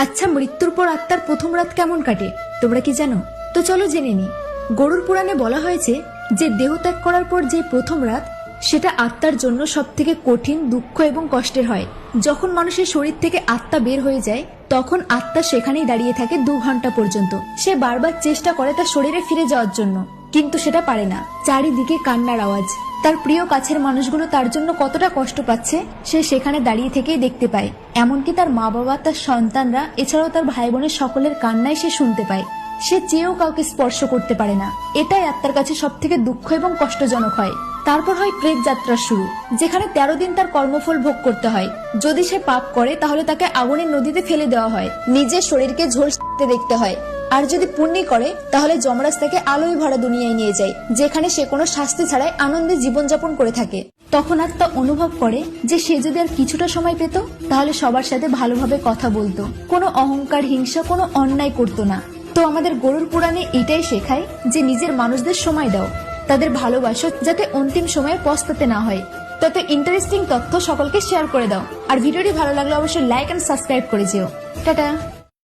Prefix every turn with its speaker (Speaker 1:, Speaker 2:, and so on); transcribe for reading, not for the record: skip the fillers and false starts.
Speaker 1: আচ্ছা, মৃত্যুর পর আত্মার প্রথম রাত কেমন কাটে তোমরা কি জানো? তো চলো জেনে নি। গরুড় পুরাণে বলা হয়েছে যে দেহ ত্যাগ করার পর যে প্রথম রাত, সেটা আত্মার জন্য সব থেকে কঠিন, দুঃখ এবং কষ্টের হয়। যখন মানুষের শরীর থেকে আত্মা বের হয়ে যায়, তখন আত্মা সেখানেই দাঁড়িয়ে থাকে 2 ঘন্টা পর্যন্ত। সে বারবার চেষ্টা করে তার শরীরে ফিরে যাওয়ার জন্য, কিন্তু সেটা পারে না। চারিদিকে কান্নার আওয়াজ। তার প্রিয় কাছের মানুষগুলো তার জন্য কতটা কষ্ট পাচ্ছে সে সেখানে দাঁড়িয়ে থেকেই দেখতে পায়। এমনকি তার মা বাবা, তার সন্তানরা, এছাড়াও তার ভাই বোনের সকলের কান্নাই সে শুনতে পায়। সে চেয়েও কাউকে স্পর্শ করতে পারে না। এটাই আত্মার কাছে সব থেকে দুঃখ এবং কষ্টজনক হয়। তারপর হয় প্রেত যাত্রা শুরু, যেখানে 13 দিন তার কর্মফল ভোগ করতে হয়। যদি সে পাপ করে তাহলে তাকে আগুনের নদীতে ফেলে দেওয়া হয়, নিজের শরীরকে ঝলসতে দেখতে হয়। আর যদি পুণ্য করে তাহলে যমরাজ তাকে আলোয় ভরা দুনিয়ায় নিয়ে যায়, যেখানে সে কোনো শাস্তি ছাড়াই আনন্দে জীবনযাপন করে থাকে। তখন আত্মা অনুভব করে যে সে যদি আর কিছুটা সময় পেত তাহলে সবার সাথে ভালোভাবে কথা বলতো, কোনো অহংকার, হিংসা, কোনো অন্যায় করতো না। তো আমাদের গরুড় পুরাণে এটাই শেখায় যে নিজের মানুষদের সময় দাও, তাদের ভালোবাসো, যাতে অন্তিম সময়ে পস্তাতে না হয়। তত ইন্টারেস্টিং তথ্য সকলকে শেয়ার করে দাও। আর ভিডিওটি ভালো লাগলে অবশ্যই লাইক এন্ড সাবস্ক্রাইব করে যেও। টাটা।